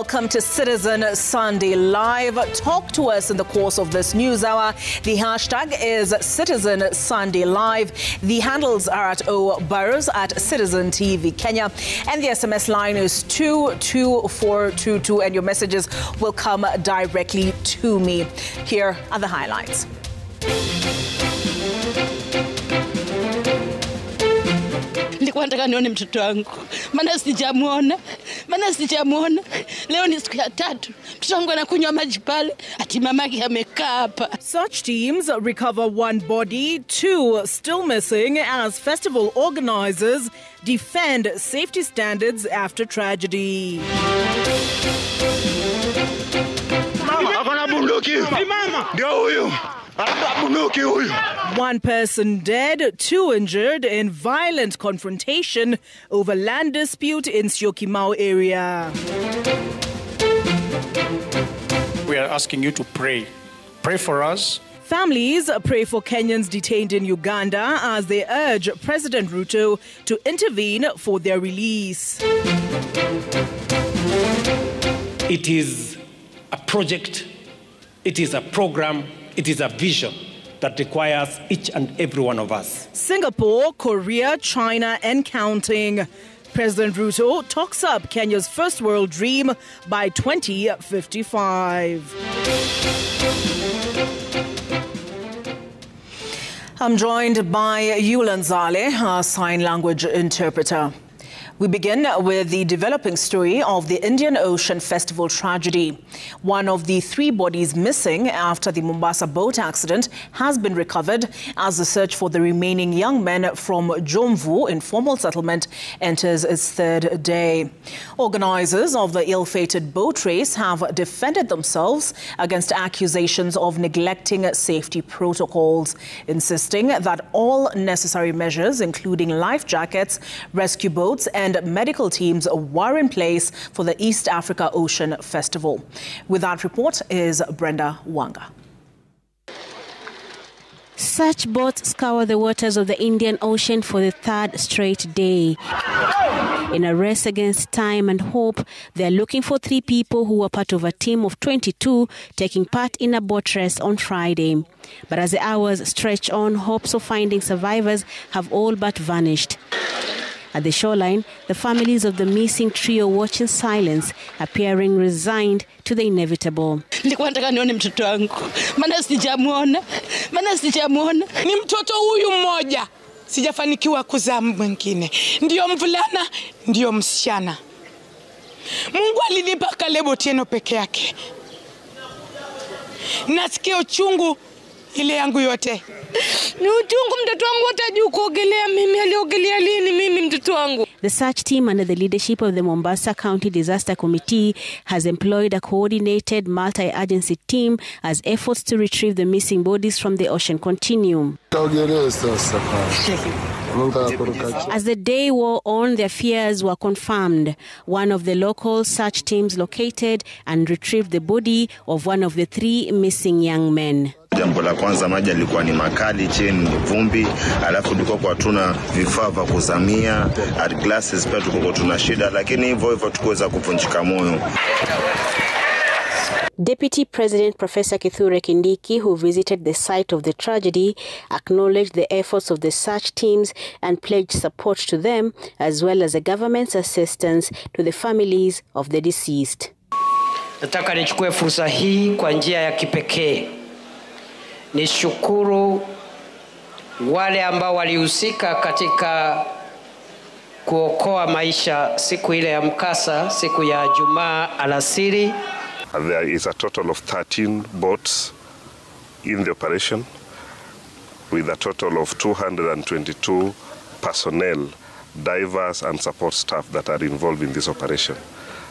Welcome to Citizen Sunday Live. Talk to us in the course of this news hour. The hashtag is Citizen Sunday Live. The handles are at O.Burrows at Citizen TV Kenya. And the SMS line is 22422, and your messages will come directly to me. Here are the highlights. Nilikuwa nataka nione mtoto wangu. Maana sijamuona. Leo ni siku ya 3. Mtoto wangu anakunywa maji pale, ati mamake amekaa hapa. Such teams recover 1 body, 2 still missing as festival organizers defend safety standards after tragedy. Mama, akona bunduki. Mama. Ndio huyu. 1 person dead, 2 injured in violent confrontation over land dispute in Syokimau area. We are asking you to pray. Pray for us. Families pray for Kenyans detained in Uganda as they urge President Ruto to intervene for their release. It is a project, it is a program, it is a vision that requires each and every one of us. Singapore, Korea, China, and counting. President Ruto talks up Kenya's first world dream by 2055. I'm joined by Yulan Zale, our sign language interpreter. We begin with the developing story of the Indian Ocean Festival tragedy. One of the 3 bodies missing after the Mombasa boat accident has been recovered as the search for the remaining young men from Jomvu informal settlement enters its 3rd day. Organizers of the ill-fated boat race have defended themselves against accusations of neglecting safety protocols, insisting that all necessary measures, including life jackets, rescue boats, and medical teams were in place for the East Africa Ocean Festival. With that report is Brenda Wanga. Search boats scour the waters of the Indian Ocean for the 3rd straight day. In a race against time and hope, they are looking for 3 people who were part of a team of 22 taking part in a boat race on Friday. But as the hours stretch on, hopes of finding survivors have all but vanished. At the shoreline, the families of the missing trio watch in silence, appearing resigned to the inevitable. Nilikuwa nataka nione mtoto wangu. Maana sijamuona. Ni mtoto huyu mmoja. Sijafanikiwa kuzaa mwingine. Ndio mvulana, ndio msichana. Mungu alinipa Caleb Otieno peke yake. Nasikia uchungu ile yangu yote. Ni uchungu mtoto wangu hatajui kuogelea. Mimi aliogelea lini mimi mtoto wangu? The search team under the leadership of the Mombasa County Disaster Committee has employed a coordinated multi-agency team as efforts to retrieve the missing bodies from the ocean continue. As the day wore on, their fears were confirmed. One of the local search teams located and retrieved the body of one of the 3 missing young men. Jambo la kwanza maji yalikuwa ni makali, chini vumbi, alafu ndiko kwa tuna vifaa vya kuzamia, at glasses pia tuko tuna shida, lakini hivyo tukuweza kuvunjika moyo. Deputy President Professor Kithure Kindiki, who visited the site of the tragedy, acknowledged the efforts of the search teams and pledged support to them, as well as the government's assistance to the families of the deceased. Nataka nichukue fursa hii kwa njia ya kipekee nishukuru wale ambao walihusika katika kuokoa maisha siku ile ya mkasa, siku ya Jumaa alasiri. There is a total of 13 boats in the operation with a total of 222 personnel, divers and support staff that are involved in this operation.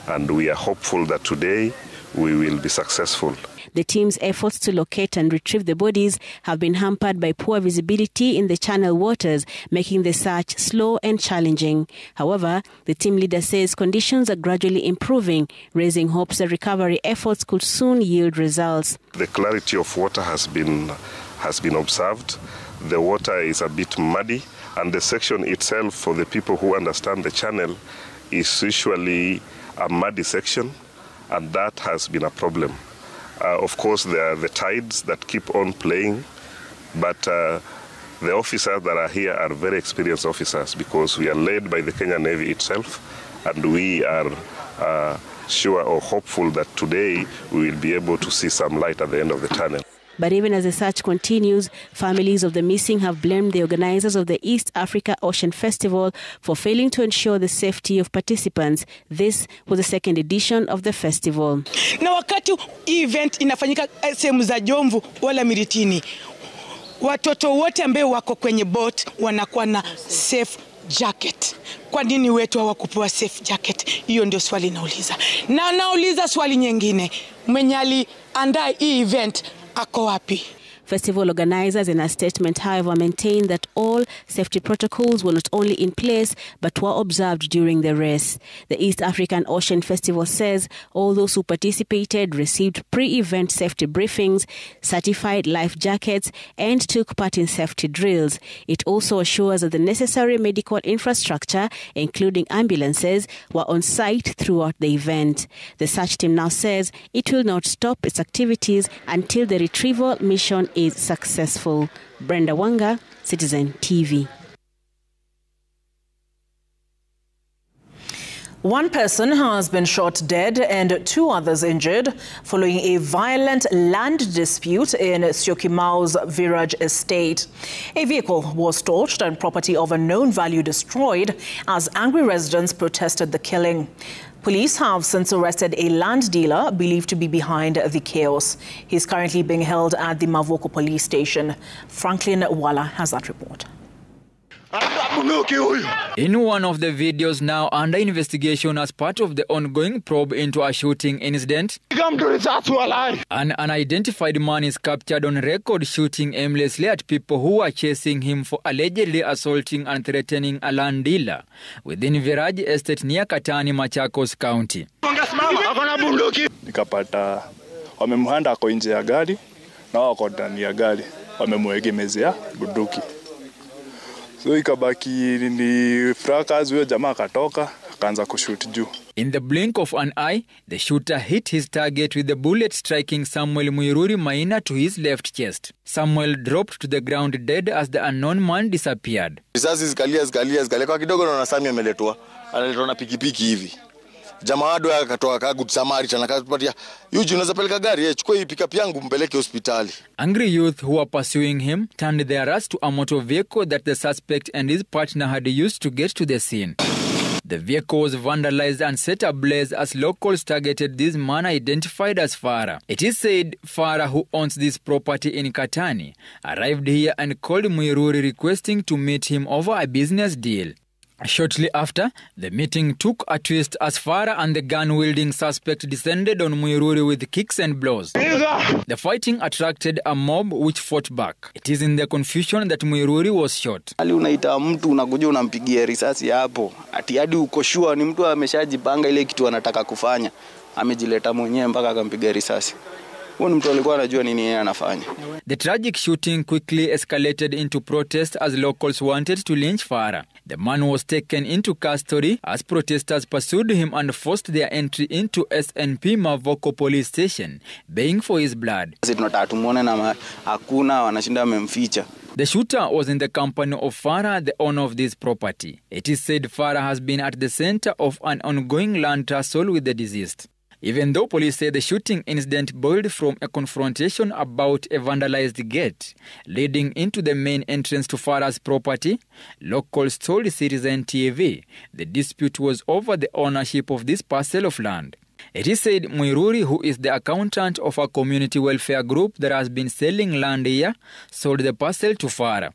And we are hopeful that today we will be successful. The team's efforts to locate and retrieve the bodies have been hampered by poor visibility in the channel waters, making the search slow and challenging. However, the team leader says conditions are gradually improving, raising hopes that recovery efforts could soon yield results. The clarity of water has been observed. The water is a bit muddy, and the section itself, for the people who understand the channel, is usually a muddy section. and that has been a problem. Of course, there are the tides that keep on playing, but the officers that are here are very experienced officers because we are led by the Kenya Navy itself, and we are sure or hopeful that today we will be able to see some light at the end of the tunnel. But even as the search continues, families of the missing have blamed the organizers of the East Africa Ocean Festival for failing to ensure the safety of participants. This was the second edition of the festival. Na wakati event inafanyika sehemu za Jomvu wala Miritini, watoto wote ambao wako kwenye boat wanakuwa na safe jacket. Kwa nini wetu hawakupewa safe jacket? Hiyo ndio swali nauliza. Na nauliza swali nyingine, mwenye aliandaa hii event ako wapi? Festival organizers in a statement, however, maintained that all safety protocols were not only in place but were observed during the race. The East African Ocean Festival says all those who participated received pre-event safety briefings, certified life jackets, and took part in safety drills. It also assures that the necessary medical infrastructure, including ambulances, were on site throughout the event. The search team now says it will not stop its activities until the retrieval mission is successful. Brenda Wanga, Citizen TV. One person has been shot dead and 2 others injured following a violent land dispute in Syokimau's Viraj estate. A vehicle was torched and property of unknown value destroyed as angry residents protested the killing. Police have since arrested a land dealer believed to be behind the chaos. He is currently being held at the Mavoko police station. Franklin Wala has that report. In one of the videos now under investigation as part of the ongoing probe into a shooting incident, an unidentified man is captured on record shooting aimlessly at people who are chasing him for allegedly assaulting and threatening a land dealer within Viraj Estate near Katani, Machakos County. Nikapata wamemhanda ako nje ya gari na wako ndani ya gari wamemwegemezea bunduki. So ikabaki ni fracas, huyo jamaa akatoka akaanza kushoot juu. In the blink of an eye, the shooter hit his target with the bullet striking Samuel Muiruri Maina to his left chest. Samuel dropped to the ground dead as the unknown man disappeared. Risasi zikalia kwa kidogo na Sami ameletwa. Analetwa na pikipiki hivi. Jamaa ado akatoa kagu Samari chanakapatia. Yuji unaweza peleka gari, chukua hii pickup yangu mpeleke hospitali. Angry youth who were pursuing him turned their rush to a motor vehicle that the suspect and his partner had used to get to the scene. The vehicle was vandalized and set ablaze as locals targeted this man identified as Farah. It is said Farah, who owns this property in Katani, arrived here and called Muiruri requesting to meet him over a business deal. Shortly after, the meeting took a twist as Farah and the gun-wielding suspect descended on Muiruri with kicks and blows. The fighting attracted a mob which fought back. It is in the confusion that Muiruri was shot. Ali unaita mtu unakuja unampigia risasi hapo. Ati hadi uko sure ni mtu ameshajipanga ile kitu anataka kufanya. Amejileta mwenyewe mpaka akampiga risasi. The tragic shooting quickly escalated into protest as locals wanted to lynch Farah. The man was taken into custody as protesters pursued him and forced their entry into SNP Mavoko police station, baying for his blood. The shooter was in the company of Farah, the owner of this property. It is said Farah has been at the center of an ongoing land tussle with the deceased. Even though police say the shooting incident boiled from a confrontation about a vandalized gate leading into the main entrance to Farah's property, locals told Citizen TV the dispute was over the ownership of this parcel of land. It is said Muiruri, who is the accountant of a community welfare group that has been selling land here, sold the parcel to Farah.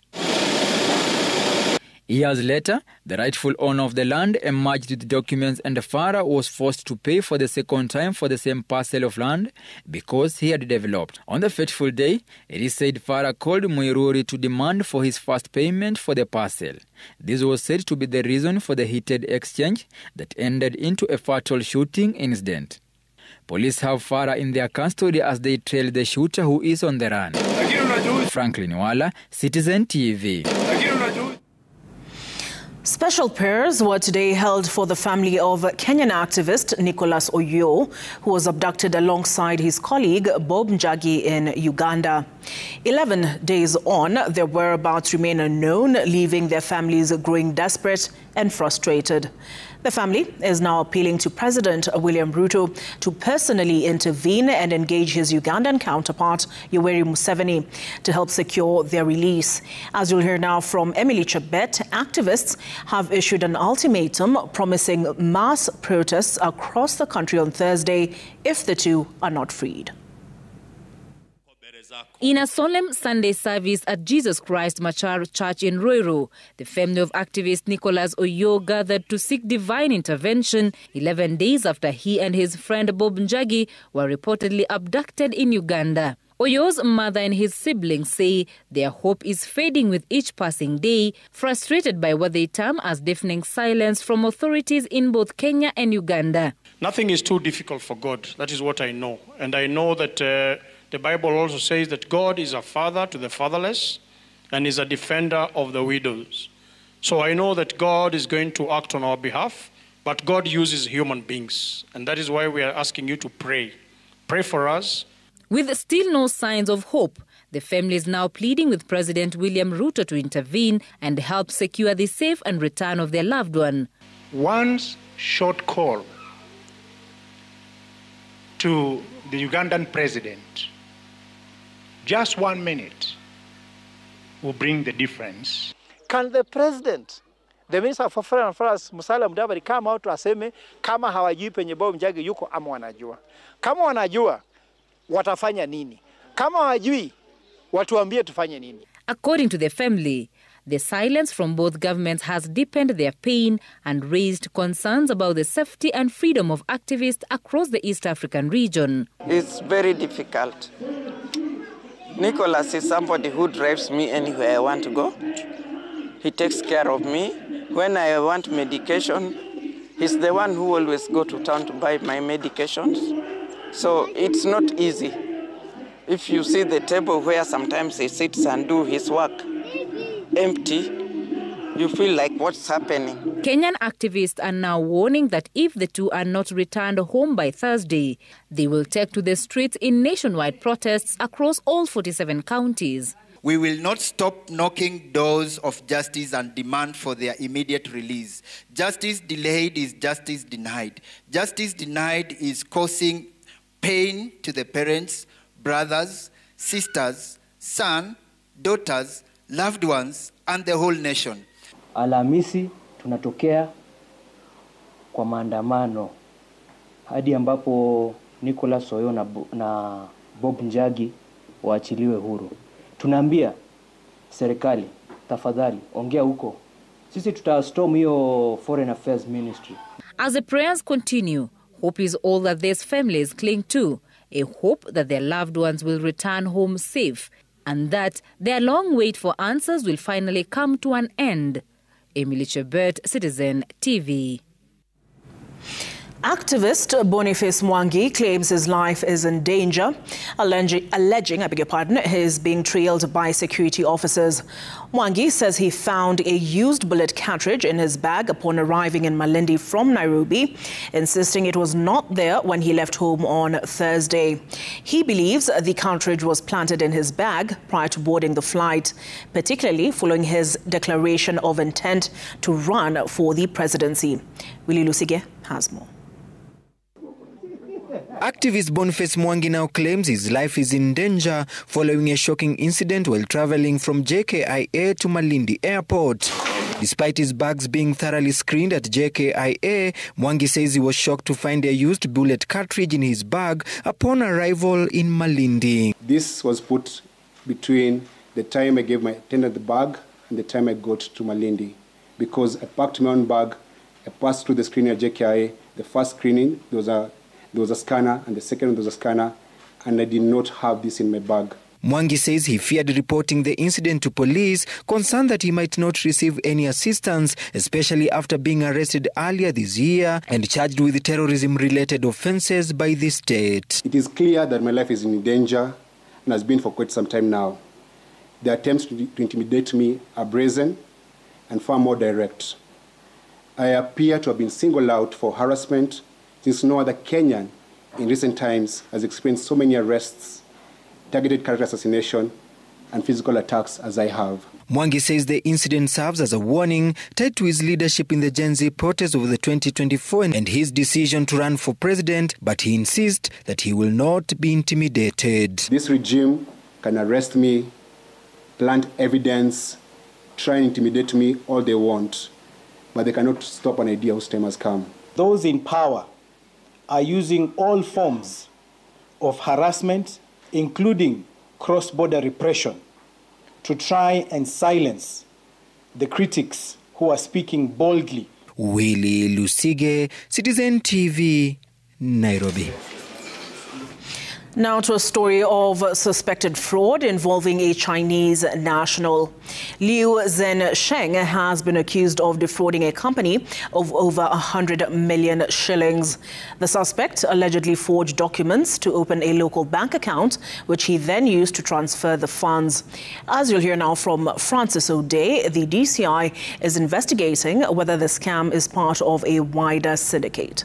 Years later, the rightful owner of the land emerged with documents and Farah was forced to pay for the second time for the same parcel of land because he had developed. On the fateful day, it is said Farah called Muiruri to demand for his first payment for the parcel. This was said to be the reason for the heated exchange that ended into a fatal shooting incident. Police have Farah in their custody as they trail the shooter who is on the run. Franklin Wala, Citizen TV. Special prayers were today held for the family of Kenyan activist Nicholas Oyoo, who was abducted alongside his colleague Bob Njagi in Uganda. 11 days on, their whereabouts remain unknown, leaving their families growing desperate and frustrated. The family is now appealing to President William Ruto to personally intervene and engage his Ugandan counterpart, Yoweri Museveni, to help secure their release. As you'll hear now from Emily Chebet, activists have issued an ultimatum promising mass protests across the country on Thursday if the two are not freed. In a solemn Sunday service at Jesus Christ Machar Church in Ruiru, the family of activist Nicholas Oyoo gathered to seek divine intervention 11 days after he and his friend Bob Njagi were reportedly abducted in Uganda. Oyoo's mother and his siblings say their hope is fading with each passing day, frustrated by what they term as deafening silence from authorities in both Kenya and Uganda. Nothing is too difficult for God. That is what I know. And I know that the Bible also says that God is a father to the fatherless and is a defender of the widows. So I know that God is going to act on our behalf, but God uses human beings. And that is why we are asking you to pray. Pray for us. With still no signs of hope, the family is now pleading with President William Ruto to intervene and help secure the safe and return of their loved one. One short call to the Ugandan president, just 1 minute, will bring the difference. Can the president, the Minister for Foreign Affairs, Musalia Mudavadi, come out to aseme kama hawajui penye Bob Njagi yuko ama wanajua? Kama wanajua, watafanya nini? Kama hawajui, watuambie tufanye nini? According to the family, the silence from both governments has deepened their pain and raised concerns about the safety and freedom of activists across the East African region. It's very difficult. Nicholas is somebody who drives me anywhere I want to go. He takes care of me. When I want medication, he's the one who always go to town to buy my medications. So it's not easy. If you see the table where sometimes he sits and do his work empty, you feel like what's happening. Kenyan activists are now warning that if the two are not returned home by Thursday, they will take to the streets in nationwide protests across all 47 counties. We will not stop knocking doors of justice and demand for their immediate release. Justice delayed is justice denied. Justice denied is causing pain to the parents, brothers, sisters, sons, daughters, loved ones, and the whole nation. Alhamisi tunatokea kwa maandamano hadi ambapo Nicholas Oyoo na Bob Njagi waachiliwe huru. Tunaambia serikali, tafadhali ongea huko. Sisi tutastorm hiyo Foreign Affairs Ministry. As the prayers continue, hope is all that these families cling to, a hope that their loved ones will return home safe and that their long wait for answers will finally come to an end. Emily Chebet, Citizen TV. Activist Boniface Mwangi claims his life is in danger, alleging he's being trailed by security officers. Mwangi says he found a used bullet cartridge in his bag upon arriving in Malindi from Nairobi, insisting it was not there when he left home on Thursday. He believes the cartridge was planted in his bag prior to boarding the flight, particularly following his declaration of intent to run for the presidency. Willie Lusige has more. Activist Boniface Mwangi now claims his life is in danger following a shocking incident while traveling from JKIA to Malindi Airport. Despite his bags being thoroughly screened at JKIA, Mwangi says he was shocked to find a used bullet cartridge in his bag upon arrival in Malindi. This was put between the time I gave my attendant the bag and the time I got to Malindi, because I packed my own bag, I passed through the screening at JKIA. The first screening, there was a scanner, and the second there was a scanner, and I did not have this in my bag. Mwangi says he feared reporting the incident to police, concerned that he might not receive any assistance, especially after being arrested earlier this year and charged with terrorism-related offences by the state. It is clear that my life is in danger and has been for quite some time now. The attempts to intimidate me are brazen and far more direct. I appear to have been singled out for harassment, since no other Kenyan in recent times has experienced so many arrests, targeted character assassination, and physical attacks as I have. Mwangi says the incident serves as a warning tied to his leadership in the Gen Z protest over the 2024 and his decision to run for president, but he insists that he will not be intimidated. This regime can arrest me, plant evidence, try and intimidate me all they want, but they cannot stop an idea whose time has come. Those in power are using all forms of harassment, including cross-border repression, to try and silence the critics who are speaking boldly. Willie Lusige, Citizen TV, Nairobi. Now to a story of suspected fraud involving a Chinese national. Liu Zhensheng has been accused of defrauding a company of over 100 million shillings. The suspect allegedly forged documents to open a local bank account, which he then used to transfer the funds. As you'll hear now from Francis O'Day, the DCI is investigating whether the scam is part of a wider syndicate.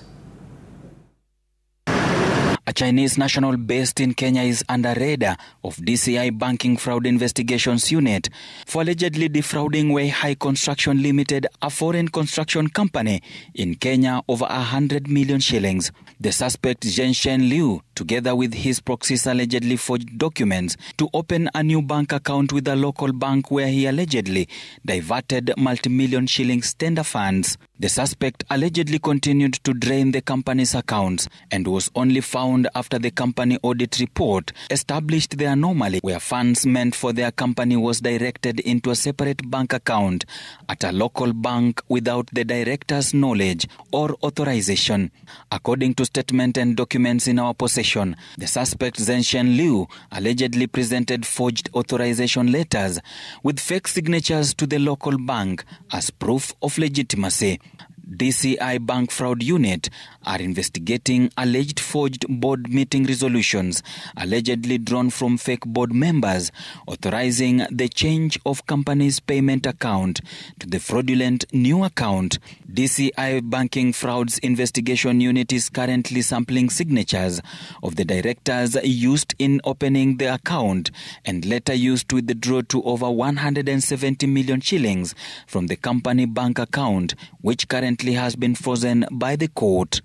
A Chinese national based in Kenya is under radar of DCI Banking Fraud Investigations Unit for allegedly defrauding Weihai Construction Limited, a foreign construction company in Kenya, over 100 million shillings. The suspect Zhensheng Liu, together with his proxies, allegedly forged documents to open a new bank account with a local bank where he allegedly diverted multi-million shillings tender funds. The suspect allegedly continued to drain the company's accounts and was only found after the company audit report established the anomaly where funds meant for their company was directed into a separate bank account at a local bank without the director's knowledge or authorization. According to statement and documents in our possession, the suspect Zhensheng Liu allegedly presented forged authorization letters with fake signatures to the local bank as proof of legitimacy. DCI Bank Fraud Unit are investigating alleged forged board meeting resolutions allegedly drawn from fake board members authorizing the change of company's payment account to the fraudulent new account. DCI Banking Frauds Investigation Unit is currently sampling signatures of the directors used in opening the account and later used to withdraw to over 170 million shillings from the company bank account, which currently has been frozen by the court.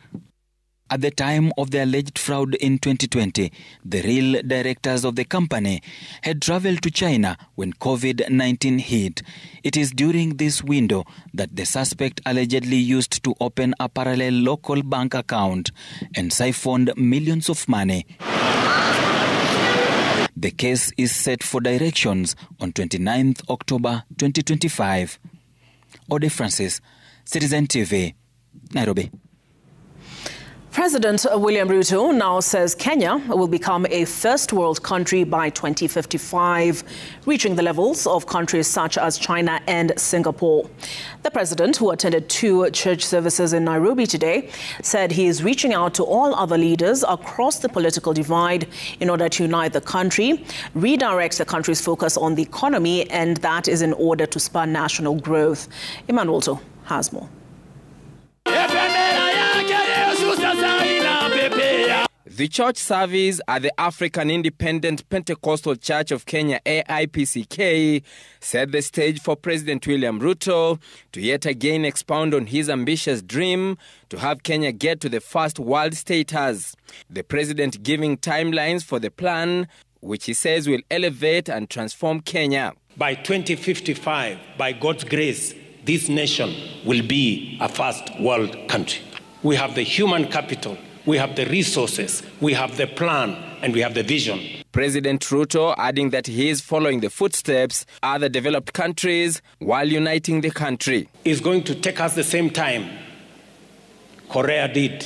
At the time of the alleged fraud in 2020, the real directors of the company had traveled to China when COVID-19 hit. It is during this window that the suspect allegedly used to open a parallel local bank account and siphoned millions of money. The case is set for directions on 29th October 2025. Ode Francis, Citizen TV, Nairobi. President William Ruto now says Kenya will become a first world country by 2055, reaching the levels of countries such as China and Singapore. The president, who attended 2 church services in Nairobi today, said he is reaching out to all other leaders across the political divide in order to unite the country, redirect the country's focus on the economy, and that is in order to spur national growth. Emmanuel To has more. The church service at the African Independent Pentecostal Church of Kenya, AIPCK, set the stage for President William Ruto to yet again expound on his ambitious dream to have Kenya get to the first world status. The president giving timelines for the plan, which he says will elevate and transform Kenya. By 2055, by God's grace, this nation will be a first world country. We have the human capital, we have the resources, we have the plan, and we have the vision. President Ruto adding that he is following the footsteps of other developed countries while uniting the country. It's going to take us the same time Korea did,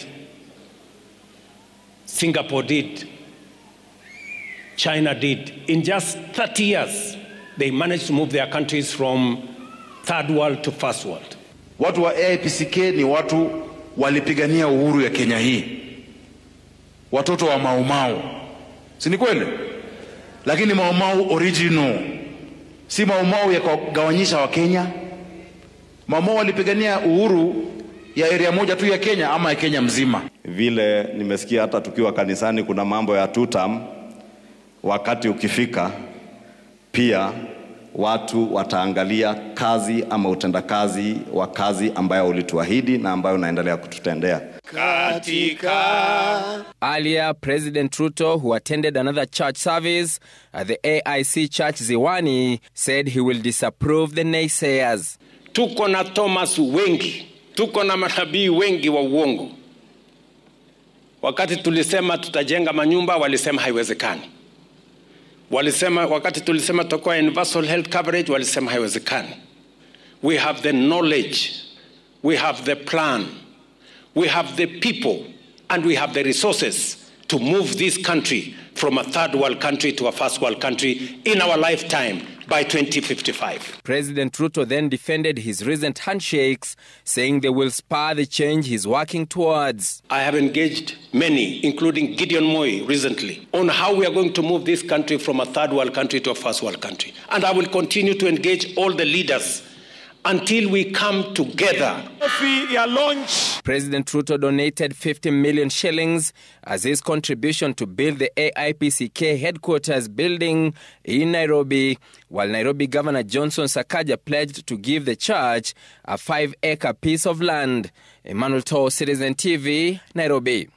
Singapore did, China did. In just 30 years, they managed to move their countries from third world to first world. Watu wa AIPCK ni watu walipigania uhuru ya Kenya hii. Watoto wa Mau Mau. Si ni kweli? Lakini Mau Mau original. Si Mau Mau ya kugawanyisha wa Kenya. Mamo walipigania uhuru ya area moja tu ya Kenya ama ya Kenya mzima? Vile nimesikia hata tukiwa kanisani kuna mambo ya two-term, wakati ukifika pia watu wataangalia kazi ama utendakazi wa kazi ambayo ulituahidi na ambayo unaendelea kututendea. Earlier, President Ruto, who attended another church service at the AIC Church Ziwani, said he will disapprove the naysayers. Tuko na Thomas wengi, tuko na manabii wengi wa uongo. Wakati tulisema tutajenga manyumba, walisema haiwezekani. Wakati tulisema tutakuwa universal health coverage, walisema haiwezekani. We have the knowledge, we have the plan, we have the people, and we have the resources to move this country from a third world country to a first world country in our lifetime by 2055. President Ruto then defended his recent handshakes, saying they will spur the change he's working towards. I have engaged many, including Gideon Moi recently, on how we are going to move this country from a third world country to a first world country. And I will continue to engage all the leaders until we come together. President Ruto donated 50 million shillings as his contribution to build the AIPCK headquarters building in Nairobi, while Nairobi Governor Johnson Sakaja pledged to give the church a 5-acre piece of land. Emmanuel Toh, Citizen TV, Nairobi.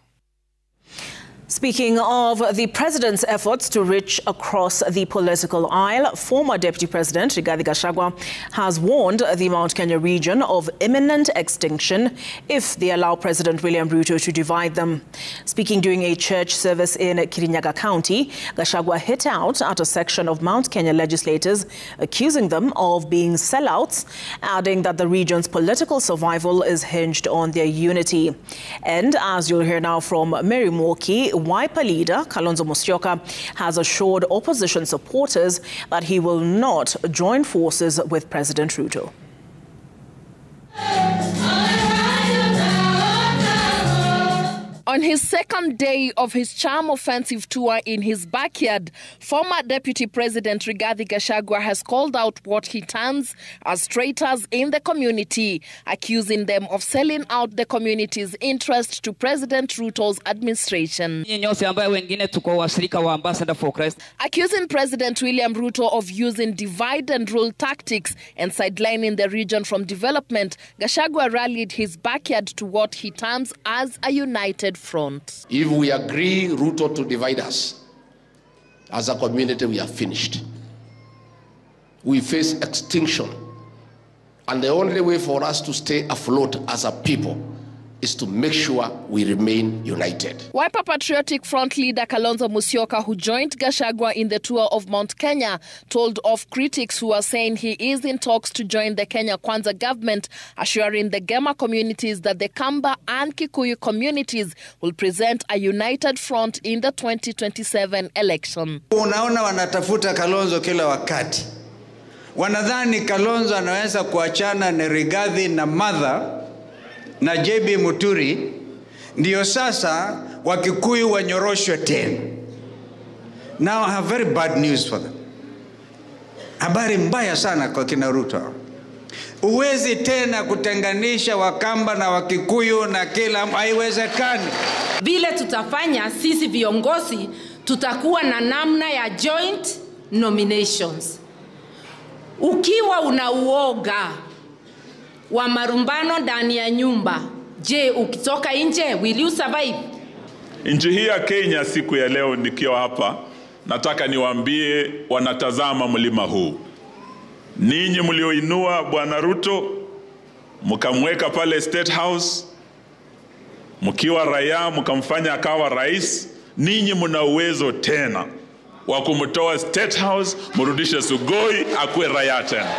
Speaking of the president's efforts to reach across the political aisle, former Deputy President Rigathi Gachagua has warned the Mount Kenya region of imminent extinction if they allow President William Ruto to divide them. Speaking during a church service in Kirinyaga County, Gachagua hit out at a section of Mount Kenya legislators, accusing them of being sellouts, adding that the region's political survival is hinged on their unity. And as you'll hear now from Mary Mwoki, Wiper leader Kalonzo Musyoka has assured opposition supporters that he will not join forces with President Ruto. On his second day of his charm offensive tour in his backyard, former Deputy President Rigathi Gachagua has called out what he terms as traitors in the community, accusing them of selling out the community's interest to President Ruto's administration. Accusing President William Ruto of using divide and rule tactics and sidelining the region from development, Gachagua rallied his backyard to what he terms as a united front. If we agree Ruto to divide us, as a community we are finished. We face extinction. And the only way for us to stay afloat as a people is to make sure we remain united. Wiper Patriotic Front leader Kalonzo Musyoka, who joined Gachagua in the tour of Mount Kenya, told off critics who are saying he is in talks to join the Kenya Kwanza government, assuring the Gema communities that the Kamba and Kikuyu communities will present a united front in the 2027 election. Unaona wanatafuta Kalonzo kila wakati. Wanadhani Kalonzo anaweza kuachana na Rigathi na Martha na JB Muturi, ndio sasa Wakikuyu wanyoroshwe tena. Now I have very bad news for them. Habari mbaya sana kwa kina Ruto. Uwezi tena kutenganisha Wakamba na Wakikuyu na kila, haiwezekani. Vile tutafanya sisi viongozi, tutakuwa na namna ya joint nominations. Ukiwa unauoga wa marumbano ndani ya nyumba, je, ukitoka nje will you survive? Nchi hii ya Kenya siku ya leo nikiwa hapa, nataka niwaambie wanatazama mlima huu. Ninyi mlioinua Bwana Ruto, mkamweka pale State House, mkiwa raia mkamfanya akawa rais, ninyi mna uwezo tena wa kumtoa State House, mrudishe Sugoi akuwe raia tena.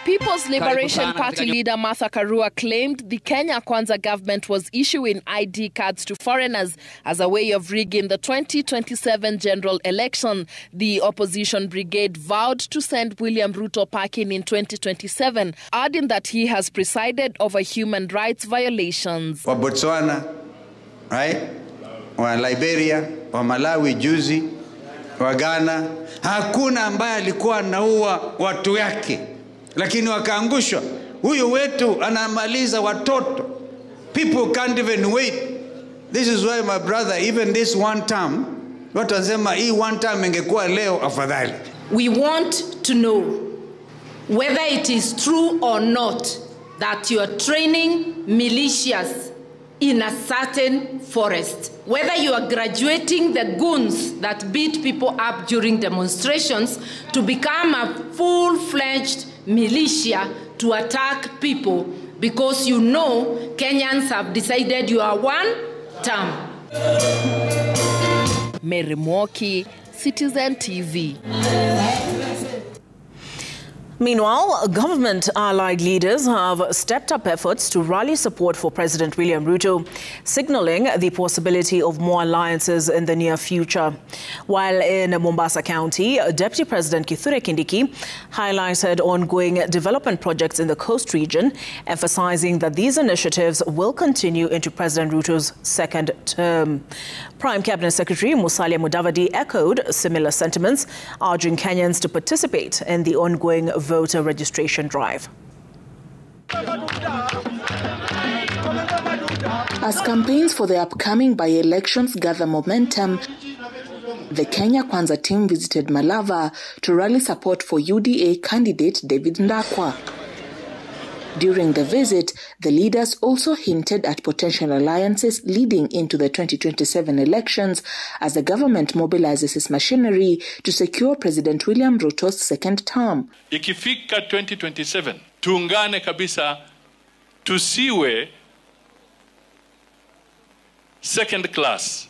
People's Liberation Party leader Martha Karua claimed the Kenya Kwanza government was issuing ID cards to foreigners as a way of rigging the 2027 general election. The opposition brigade vowed to send William Ruto packing in 2027, adding that he has presided over human rights violations. Wa Botswana, right? Wa Liberia, wa Malawi juzi, wa Ghana, Hakuna ambaye alikuwa anaua watu yake, lakini wakaangushwa. Huyu wetu anamaliza watoto. People can't even wait. This is why my brother, even this one term, watu wanasema hii one term ingekuwa leo afadhali. We want to know whether it is true or not that you are training militias in a certain forest. Whether you are graduating the goons that beat people up during demonstrations to become a full-fledged militia to attack people because you know Kenyans have decided you are one term. Mary Mwoki, Citizen TV. Meanwhile, government-allied leaders have stepped up efforts to rally support for President William Ruto, signaling the possibility of more alliances in the near future. While in Mombasa County, Deputy President Kithure Kindiki highlighted ongoing development projects in the coast region, emphasizing that these initiatives will continue into President Ruto's second term. Prime Cabinet Secretary Musalia Mudavadi echoed similar sentiments, urging Kenyans to participate in the ongoing voter registration drive. As campaigns for the upcoming by-elections gather momentum, the Kenya Kwanza team visited Malava to rally support for UDA candidate David Ndakwa. During the visit, the leaders also hinted at potential alliances leading into the 2027 elections as the government mobilizes its machinery to secure President William Ruto's second term. Ikifika 2027, tuungane kabisa, tusiwe second class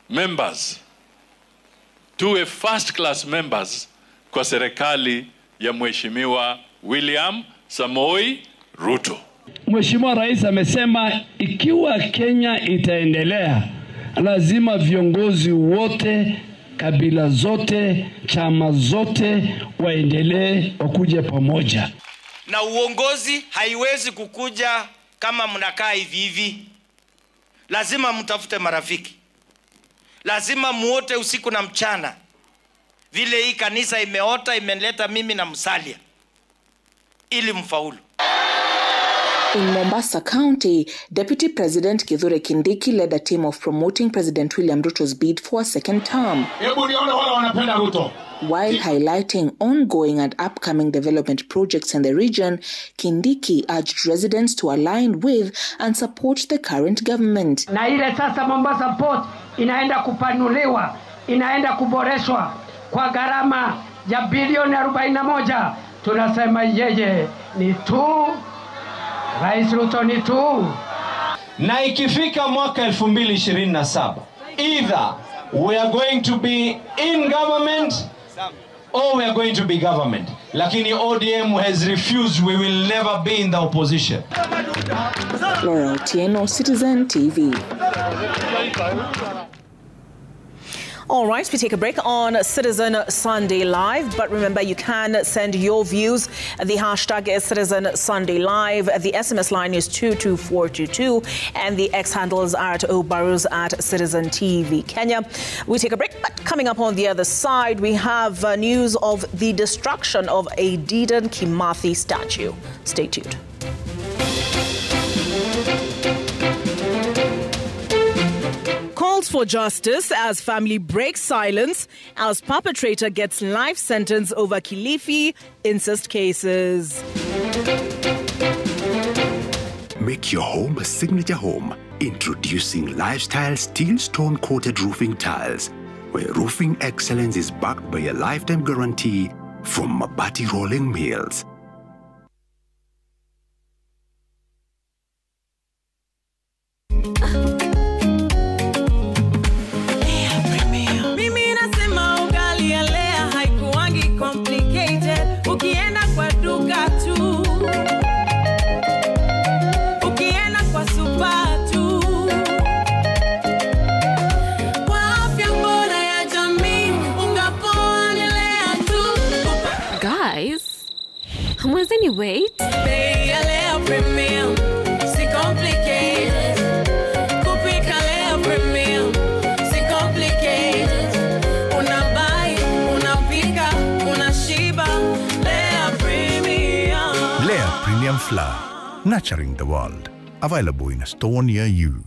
members, tuwe first class members kwa serikali ya Mheshimiwa William Samoei Ruto. Mheshimiwa Rais amesema ikiwa Kenya itaendelea, lazima viongozi wote, kabila zote, chama zote waendelee wakuje pamoja. Na uongozi haiwezi kukuja kama mnakaa hivi hivi. Lazima mtafute marafiki. Lazima muote usiku na mchana. Vile hii kanisa imeota, imeleta mimi na Musalia ili mfaulu. In Mombasa County, Deputy President Kithure Kindiki led a team of promoting President William Ruto's bid for a second term. While highlighting ongoing and upcoming development projects in the region, Kindiki urged residents to align with and support the current government. Na ile sasa Mombasa Port inaenda kupanuliwa, inaenda kuboreshwa kwa gharama ya bilioni 41. Tunasema yeye ni tu, Rais Ruto ni tu. Na ikifika mwaka 2027, either we are going to be in government or we are going to be government. Lakini ODM has refused, we will never be in the opposition. Laura Otieno, Citizen TV. All right, we take a break on Citizen Sunday Live. But remember, you can send your views. The hashtag is Citizen Sunday Live. The SMS line is 22422. And the X handles are at Obarus at Citizen TV Kenya. We take a break, but coming up on the other side, we have news of the destruction of a Dedan Kimathi statue. Stay tuned. Calls for justice as family breaks silence as perpetrator gets life sentence over Kilifi incest cases. Make your home a signature home. Introducing Lifestyle Steel Stone Coated Roofing Tiles, where roofing excellence is backed by a lifetime guarantee from Mabati Rolling Mills. Wait. premium flour, nurturing the world. Available in a store near you.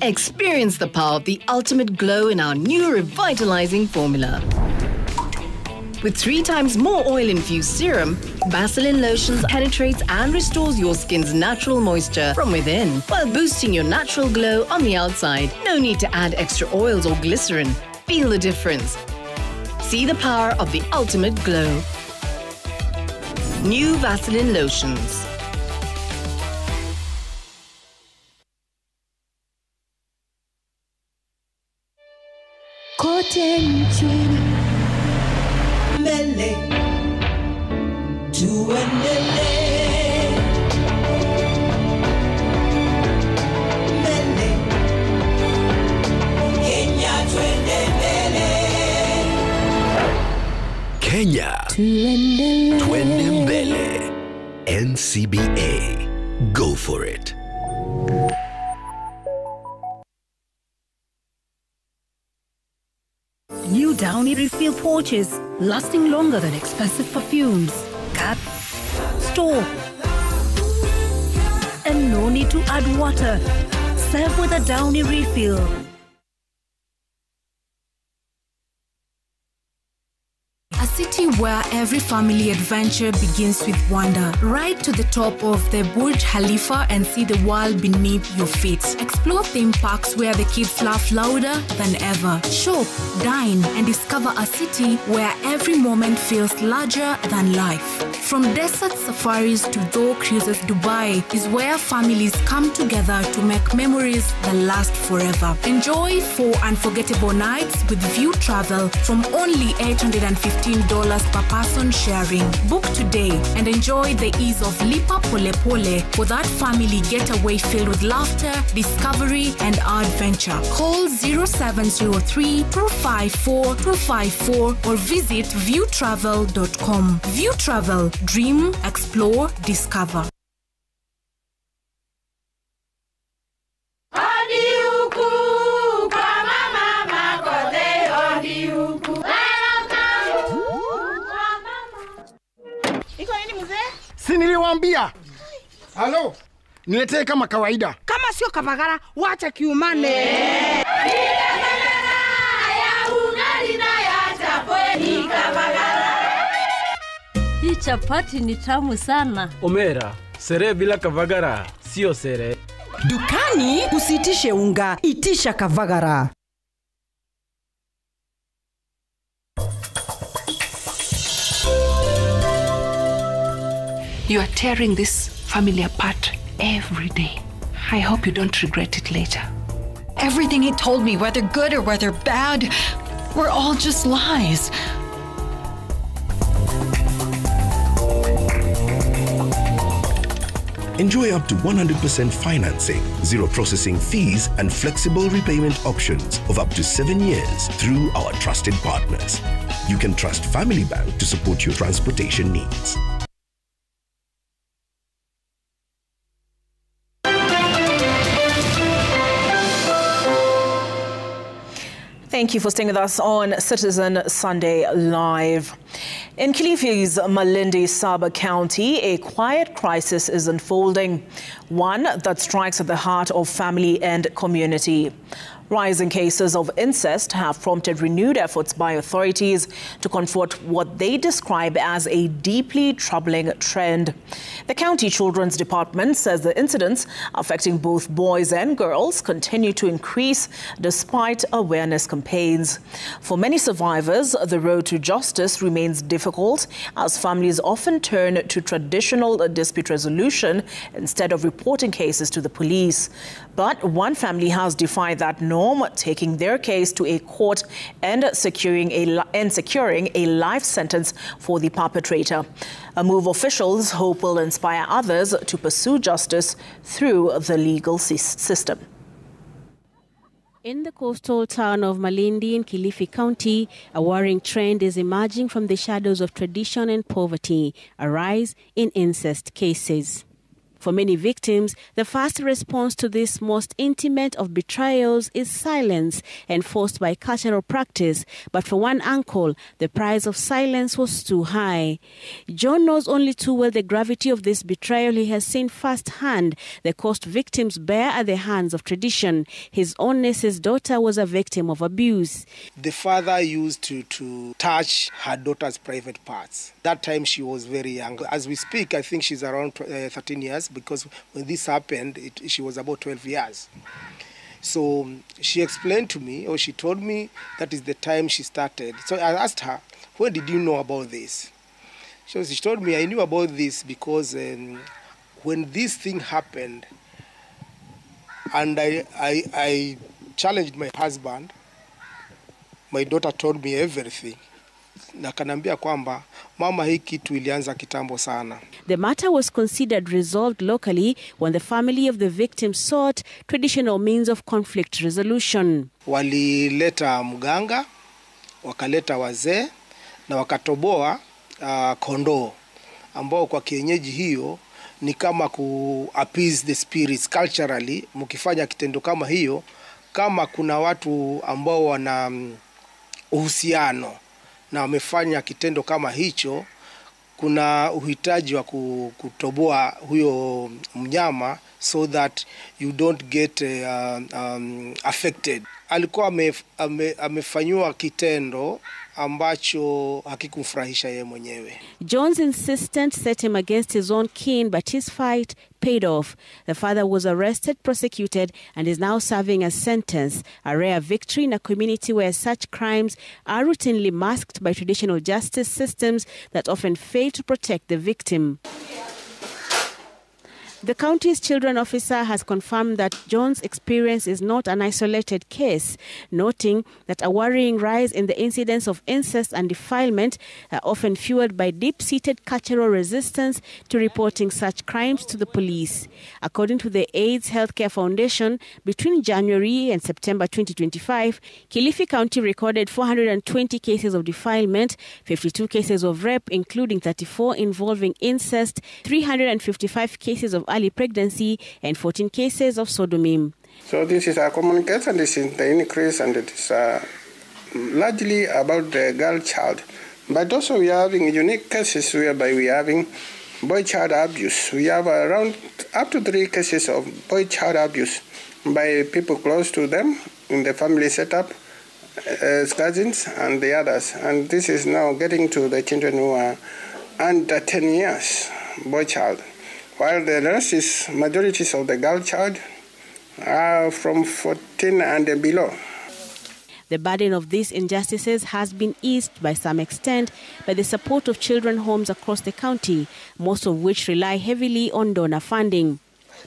Experience the power of the ultimate glow in our new revitalizing formula. With 3 times more oil-infused serum, Vaseline Lotions penetrates and restores your skin's natural moisture from within, while boosting your natural glow on the outside. No need to add extra oils or glycerin. Feel the difference. See the power of the ultimate glow. New Vaseline Lotions. Kote nchini mbele tuendelee, mbele Kenya twende mbele, Kenya twende mbele. NCBA, go for it. New Downy refill pouches, lasting longer than expensive perfumes. Cap, store, and no need to add water. Serve with a Downy refill. A city where every family adventure begins with wonder. Ride to the top of the Burj Khalifa and see the world beneath your feet. Explore theme parks where the kids laugh louder than ever. Shop, dine, and discover a city where every moment feels larger than life. From desert safaris to Dhow cruises, Dubai is where families come together to make memories that last forever. Enjoy 4 unforgettable nights with View Travel from only $815 per person sharing. Book today and enjoy the ease of Lipa Pole Pole for that family getaway filled with laughter, discovery, and adventure. Call 0703-254-254 or visit viewtravel.com. View Travel. Dream, explore, discover. Si niliwaambia. Halo. Niletee kama kawaida. Kama sio Kavagara, wacha kiumane. Hii chapati ni tamu sana. Omera, sere bila Kavagara sio sere. Dukani usitishe unga, itisha Kavagara. You are tearing this family apart every day. I hope you don't regret it later. Everything he told me, whether good or whether bad, were all just lies. Enjoy up to 100% financing, 0 processing fees, and flexible repayment options of up to 7 years through our trusted partners. You can trust Family Bank to support your transportation needs. Thank you for staying with us on Citizen Sunday Live. In Kilifi's Malindi Sub-County, a quiet crisis is unfolding, one that strikes at the heart of family and community. Rising cases of incest have prompted renewed efforts by authorities to confront what they describe as a deeply troubling trend. The County Children's Department says the incidents affecting both boys and girls continue to increase despite awareness campaigns. For many survivors, the road to justice remains difficult as families often turn to traditional dispute resolution instead of reporting cases to the police. But one family has defied that norm, taking their case to a court and securing a life sentence for the perpetrator. A move officials hope will inspire others to pursue justice through the legal system. In the coastal town of Malindi in Kilifi County, a worrying trend is emerging from the shadows of tradition and poverty, a rise in incest cases. For many victims, the first response to this most intimate of betrayals is silence, enforced by cultural practice. But for one uncle, the price of silence was too high. John knows only too well the gravity of this betrayal. He has seen firsthand the cost victims bear at the hands of tradition. His own niece's daughter was a victim of abuse. The father used to touch her daughter's private parts. That time she was very young. As we speak, I think she's around 13 years, because when this happened, she was about 12 years. So she explained to me, or she told me, that is the time she started. So I asked her, when did you know about this? She told me, I knew about this because when this thing happened, and I challenged my husband, my daughter told me everything. Na kanambia kwamba mama, hii kitu ilianza kitambo sana. The matter was considered resolved locally when the family of the victim sought traditional means of conflict resolution. Walileta mganga, wakaleta wazee, na wakatoboa kondoo, ambao kwa kienyeji hiyo ni kama ku appease the spirits culturally. Mkifanya kitendo kama hiyo, kama kuna watu ambao wana uhusiano na wamefanya kitendo kama hicho, kuna uhitaji wa kutoboa huyo mnyama so that you don't get affected. Alikuwa amefanywa kitendo ambacho hakikumfurahisha yeye mwenyewe. John's insistence set him against his own kin, but his fight paid off. The father was arrested, prosecuted, and is now serving a sentence, a rare victory in a community where such crimes are routinely masked by traditional justice systems that often fail to protect the victim. The county's children officer has confirmed that John's experience is not an isolated case, noting that a worrying rise in the incidence of incest and defilement are often fueled by deep-seated cultural resistance to reporting such crimes to the police. According to the AIDS Healthcare Foundation, between January and September 2025, Kilifi County recorded 420 cases of defilement, 52 cases of rape, including 34 involving incest, 355 cases of early pregnancy, and 14 cases of sodomy. So this is our communication, this is the increase, and it is largely about the girl child. But also we are having unique cases whereby we are having boy child abuse. We have around up to 3 cases of boy child abuse by people close to them in the family setup, as cousins and the others. And this is now getting to the children who are under 10 years, boy child. While the rest is majorities of the girl child are from 14 and below. The burden of these injustices has been eased by some extent by the support of children homes across the county, most of which rely heavily on donor funding.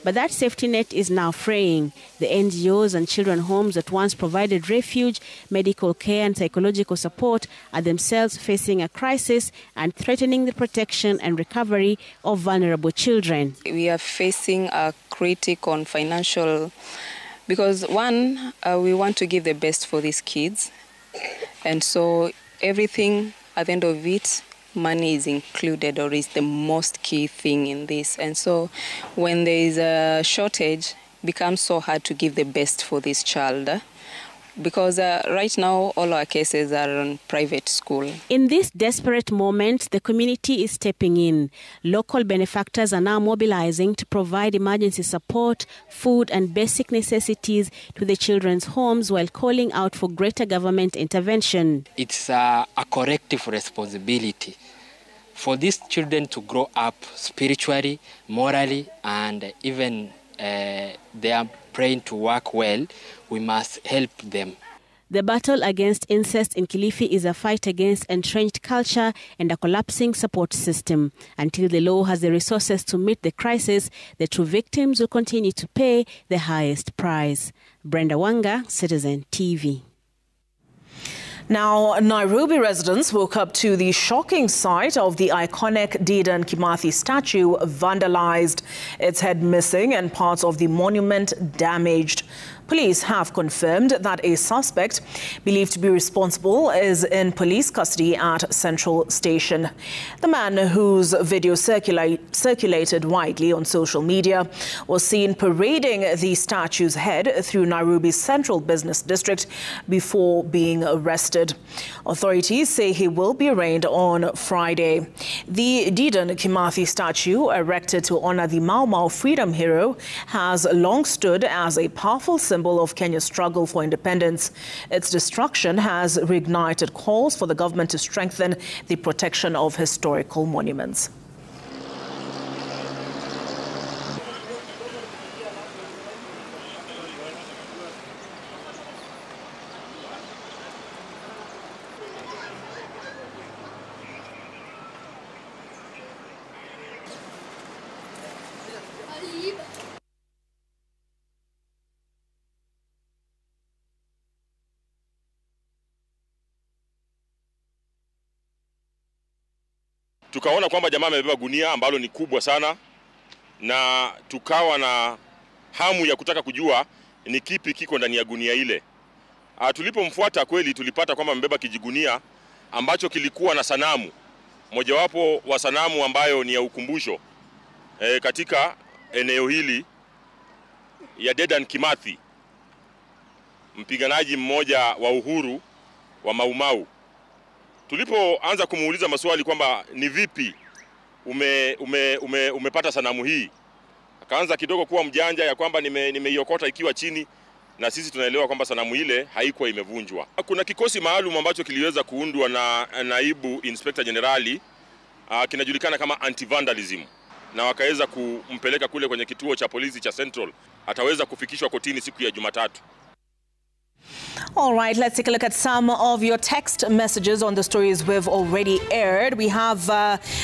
But that safety net is now fraying. The NGOs and children homes that once provided refuge, medical care and psychological support are themselves facing a crisis and threatening the protection and recovery of vulnerable children. We are facing a critic on financial, because one, we want to give the best for these kids. And so everything at the end of it, money is included, or is the most key thing in this. And so when there is a shortage, it becomes so hard to give the best for this child, because right now all our cases are on private school. In this desperate moment, the community is stepping in. Local benefactors are now mobilizing to provide emergency support, food and basic necessities to the children's homes, while calling out for greater government intervention. It's a collective responsibility for these children to grow up spiritually, morally, and even they are praying to work well. We must help them. The battle against incest in Kilifi is a fight against entrenched culture and a collapsing support system. Until the law has the resources to meet the crisis, the true victims will continue to pay the highest price. Brenda Wanga, Citizen TV. Now, Nairobi residents woke up to the shocking sight of the iconic Dedan Kimathi statue vandalized, its head missing and parts of the monument damaged. Police have confirmed that a suspect believed to be responsible is in police custody at Central Station. The man, whose video circulated widely on social media, was seen parading the statue's head through Nairobi's Central Business District before being arrested. Authorities say he will be arraigned on Friday. The Dedan Kimathi statue, erected to honor the Mau Mau freedom hero, has long stood as a powerful symbol of Kenya's struggle for independence. Its destruction has reignited calls for the government to strengthen the protection of historical monuments. Tukaona kwamba jamaa amebeba gunia ambalo ni kubwa sana, na tukawa na hamu ya kutaka kujua ni kipi kiko ndani ya gunia ile. Tulipomfuata kweli tulipata kwamba amebeba kijigunia ambacho kilikuwa na sanamu, mojawapo wa sanamu ambayo ni ya ukumbusho katika eneo hili ya Dedan Kimathi, mpiganaji mmoja wa uhuru wa Mau Mau. Tulipoanza kumuuliza maswali kwamba ni vipi umepata sanamu hii, akaanza kidogo kuwa mjanja ya kwamba nimeiokota ikiwa chini, na sisi tunaelewa kwamba sanamu ile haikuwa imevunjwa. Kuna kikosi maalum ambacho kiliweza kuundwa na naibu inspector generali, kinajulikana kama anti-vandalism, na wakaweza kumpeleka kule kwenye kituo cha polisi cha Central. Ataweza kufikishwa kotini siku ya Jumatatu. All right, let's take a look at some of your text messages on the stories we've already aired. We have,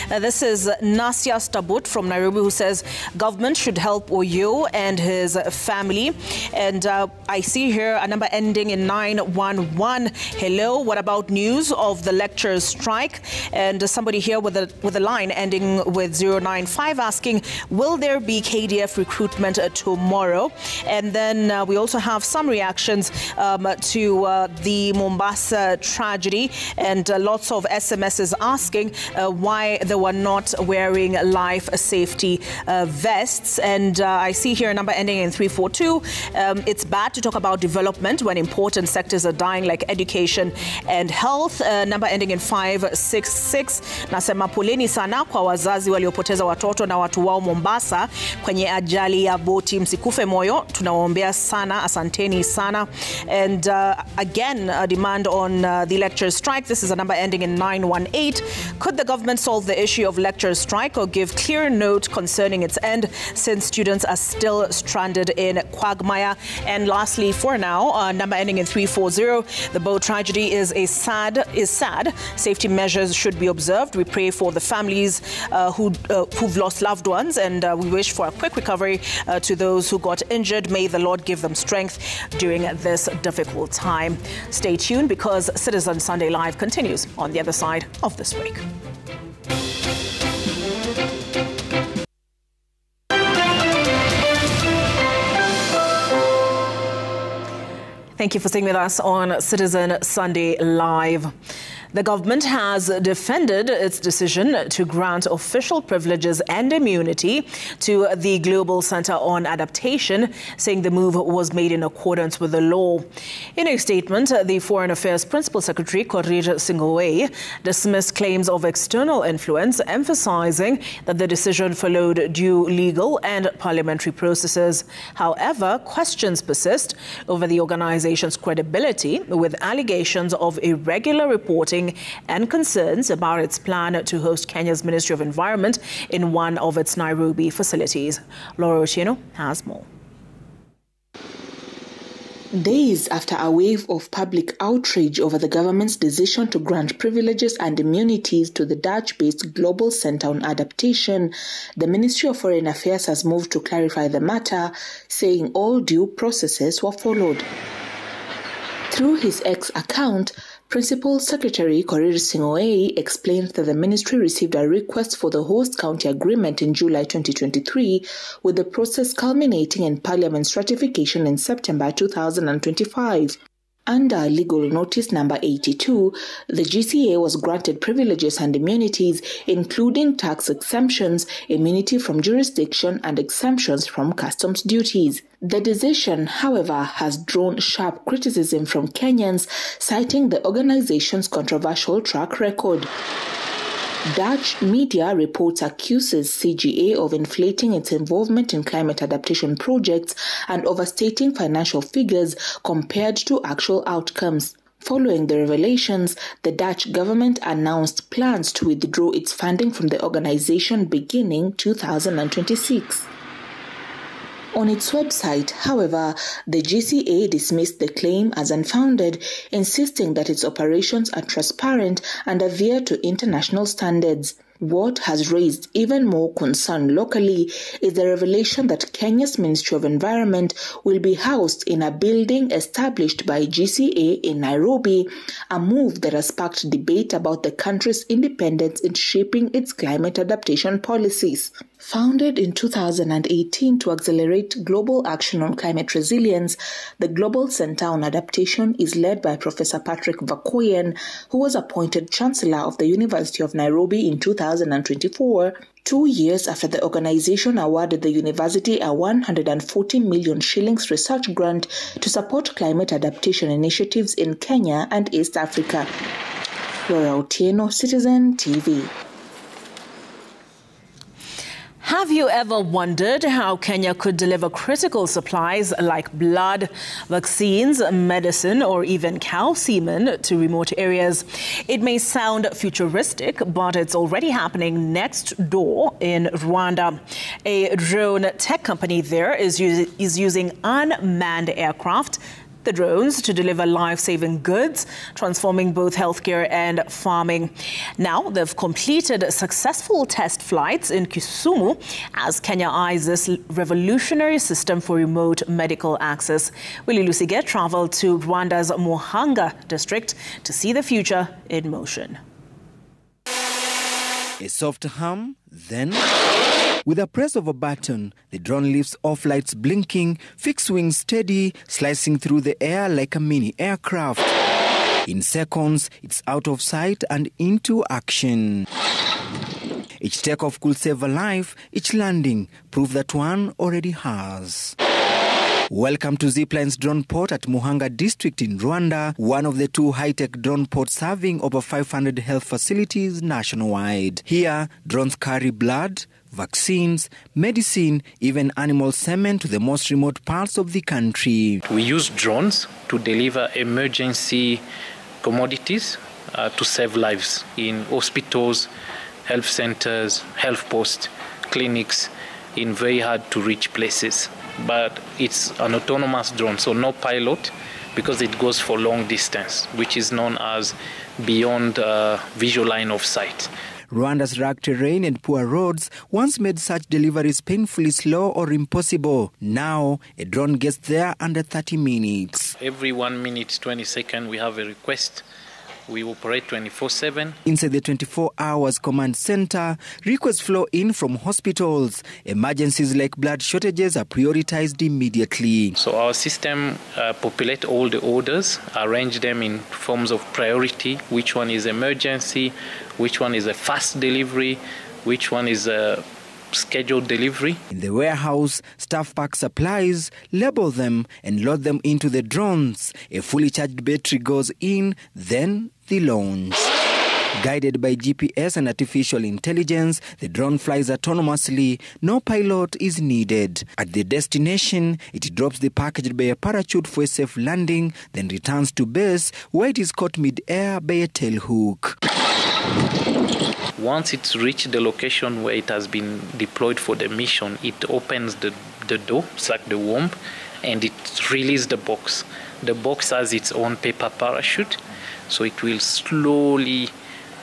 this is Nasya Stabut from Nairobi, who says government should help Oyo and his family. And I see here a number ending in 911. Hello, what about news of the lecturers' strike? And somebody here with a line ending with 095 asking, will there be KDF recruitment tomorrow? And then we also have some reactions to the Mombasa tragedy, and lots of SMSs asking why they were not wearing life safety vests. And I see here a number ending in 342. It's bad to talk about development when important sectors are dying, like education and health. Number ending in 566. Nasema poleni sana kwa wazazi waliopoteza watoto na watu wao Mombasa kwenye ajali ya boti. Msikufe moyo, tunawaombea sana, asanteni sana. And again, a demand on the lecturers' strike. This is a number ending in 918. Could the government solve the issue of lecturers' strike or give clear note concerning its end, since students are still stranded in quagmire? And lastly, for now, number ending in 340. The boat tragedy is sad. Safety measures should be observed. We pray for the families who've lost loved ones, and we wish for a quick recovery to those who got injured. May the Lord give them strength during this difficult time. Stay tuned, because Citizen Sunday Live continues on the other side of this break. Thank you for staying with us on Citizen Sunday Live. The government has defended its decision to grant official privileges and immunity to the Global Center on Adaptation, saying the move was made in accordance with the law. In a statement, the Foreign Affairs Principal Secretary, Korir Sing'oei, dismissed claims of external influence, emphasizing that the decision followed due legal and parliamentary processes. However, questions persist over the organization's credibility, with allegations of irregular reporting and concerns about its plan to host Kenya's Ministry of Environment in one of its Nairobi facilities. Laura Otieno has more. Days after a wave of public outrage over the government's decision to grant privileges and immunities to the Dutch-based Global Center on Adaptation, the Ministry of Foreign Affairs has moved to clarify the matter, saying all due processes were followed. Through his X account, Principal Secretary Korir Sing'oei explained that the ministry received a request for the host county agreement in July 2023, with the process culminating in Parliament's ratification in September 2025. Under Legal Notice Number 82, the GCA was granted privileges and immunities, including tax exemptions, immunity from jurisdiction, and exemptions from customs duties. The decision, however, has drawn sharp criticism from Kenyans, citing the organization's controversial track record. Dutch media reports accuses CGA of inflating its involvement in climate adaptation projects and overstating financial figures compared to actual outcomes. Following the revelations, the Dutch government announced plans to withdraw its funding from the organization beginning 2026. On its website, however, the GCA dismissed the claim as unfounded, insisting that its operations are transparent and adhere to international standards. What has raised even more concern locally is the revelation that Kenya's Ministry of Environment will be housed in a building established by GCA in Nairobi, a move that has sparked debate about the country's independence in shaping its climate adaptation policies. Founded in 2018 to accelerate global action on climate resilience, the Global Center on Adaptation is led by Professor Patrick Vakoyen, who was appointed Chancellor of the University of Nairobi in 2024, 2 years after the organization awarded the university a 140 million shillings research grant to support climate adaptation initiatives in Kenya and East Africa. Flora Otieno, Citizen TV. Have you ever wondered how Kenya could deliver critical supplies like blood, vaccines, medicine, or even cow semen to remote areas? It may sound futuristic, but it's already happening next door in Rwanda. A drone tech company there is using unmanned aircraft, the drones, to deliver life-saving goods, transforming both healthcare and farming. Now they've completed successful test flights in Kisumu as Kenya eyes this revolutionary system for remote medical access. Willie Lusige traveled to Rwanda's Muhanga district to see the future in motion. A soft hum, then with a press of a button, the drone lifts off, lights blinking, fixed wings steady, slicing through the air like a mini aircraft. In seconds, it's out of sight and into action. Each takeoff could save a life, each landing proof that one already has. Welcome to Zipline's drone port at Muhanga district in Rwanda, one of the 2 high-tech drone ports serving over 500 health facilities nationwide. Here, drones carry blood, vaccines, medicine, even animal semen to the most remote parts of the country. We use drones to deliver emergency commodities to save lives in hospitals, health centers, health posts, clinics, in very hard-to-reach places. But it's an autonomous drone, so no pilot, because it goes for long distance, which is known as beyond visual line of sight. Rwanda's rugged terrain and poor roads once made such deliveries painfully slow or impossible. Now, a drone gets there under 30 minutes. Every 1 minute, 20 seconds, we have a request. We operate 24/7. Inside the 24 hours command center, requests flow in from hospitals. Emergencies like blood shortages are prioritized immediately. So our system populates all the orders, arrange them in forms of priority. Which one is emergency? Which one is a fast delivery? Which one is a scheduled delivery? In the warehouse, staff pack supplies, label them, and load them into the drones. A fully charged battery goes in, then the launch. Guided by GPS and artificial intelligence, the drone flies autonomously. No pilot is needed. At the destination, it drops the package by a parachute for a safe landing, then returns to base, where it is caught mid-air by a tail hook. Once it's reached the location where it has been deployed for the mission, it opens the door, it's like the womb, and it releases the box. The box has its own paper parachute, so it will slowly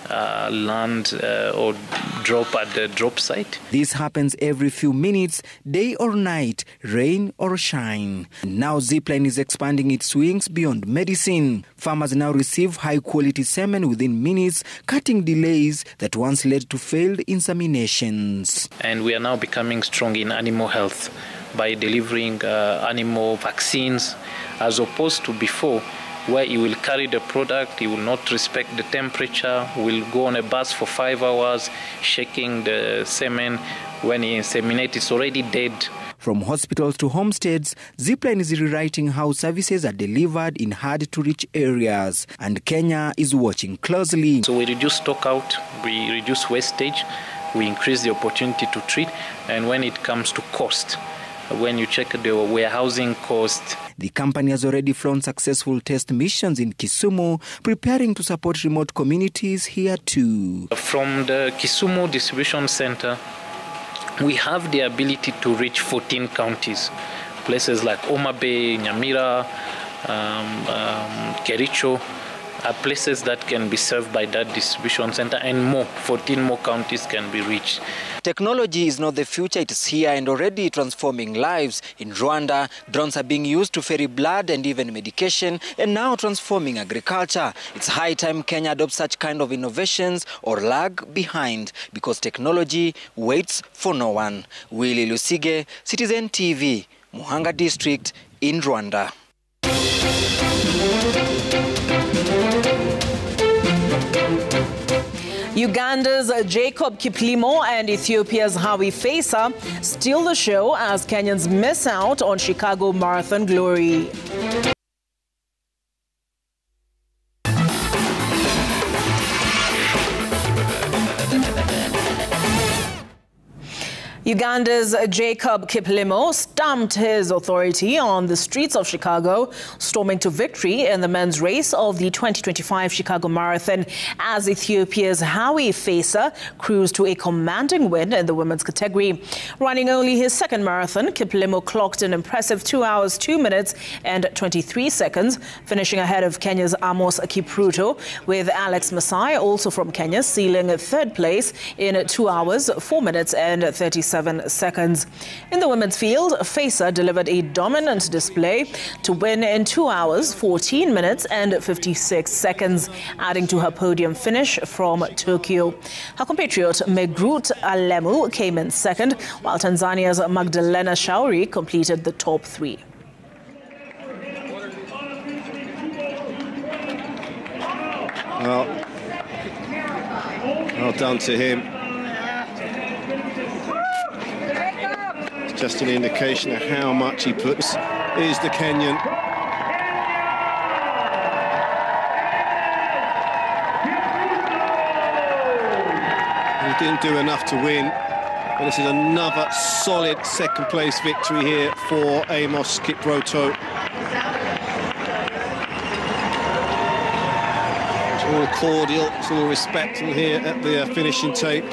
land or drop at the drop site. This happens every few minutes, day or night, rain or shine. Now Zipline is expanding its wings beyond medicine. Farmers now receive high-quality semen within minutes, cutting delays that once led to failed inseminations. And we are now becoming strong in animal health by delivering animal vaccines, as opposed to before, where you will carry the product, you will not respect the temperature, will go on a bus for 5 hours, shaking the semen. When you inseminate, it's already dead. From hospitals to homesteads, Zipline is rewriting how services are delivered in hard-to-reach areas, and Kenya is watching closely. So we reduce stock out, we reduce wastage, we increase the opportunity to treat, and when it comes to cost, when you check the warehousing cost. The company has already flown successful test missions in Kisumu, preparing to support remote communities here too. From the Kisumu Distribution Center, we have the ability to reach 14 counties. Places like Homa Bay, Nyamira, Kericho, are places that can be served by that distribution center, and more, 14 more counties can be reached. Technology is not the future, it is here and already transforming lives. In Rwanda, drones are being used to ferry blood and even medication, and now transforming agriculture. It's high time Kenya adopts such kind of innovations or lag behind, because technology waits for no one. Willie Lusige, Citizen TV, Muhanga District in Rwanda. Uganda's Jacob Kiplimo and Ethiopia's Hawi Faisa steal the show as Kenyans miss out on Chicago Marathon glory. Uganda's Jacob Kiplimo stamped his authority on the streets of Chicago, storming to victory in the men's race of the 2025 Chicago Marathon, as Ethiopia's Hawi Faisa cruised to a commanding win in the women's category. Running only his second marathon, Kiplimo clocked an impressive 2 hours, 2 minutes and 23 seconds, finishing ahead of Kenya's Amos Kipruto, with Alex Masai, also from Kenya, sealing third place in 2 hours, 4 minutes and 37 seconds. In the women's field, Faisa delivered a dominant display to win in 2 hours, 14 minutes and 56 seconds, adding to her podium finish from Tokyo. Her compatriot Megrut Alemu came in second, while Tanzania's Magdalena Shauri completed the top three. Well done to him. Just an indication of how much he puts. Here's the Kenyan. He didn't do enough to win, but this is another solid second place victory here for Amos Kipruto. It's all cordial, it's all respectful here at the finishing tape.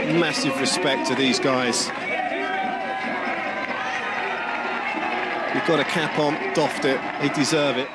Massive respect to these guys. You've got a cap on, doffed it, they deserve it.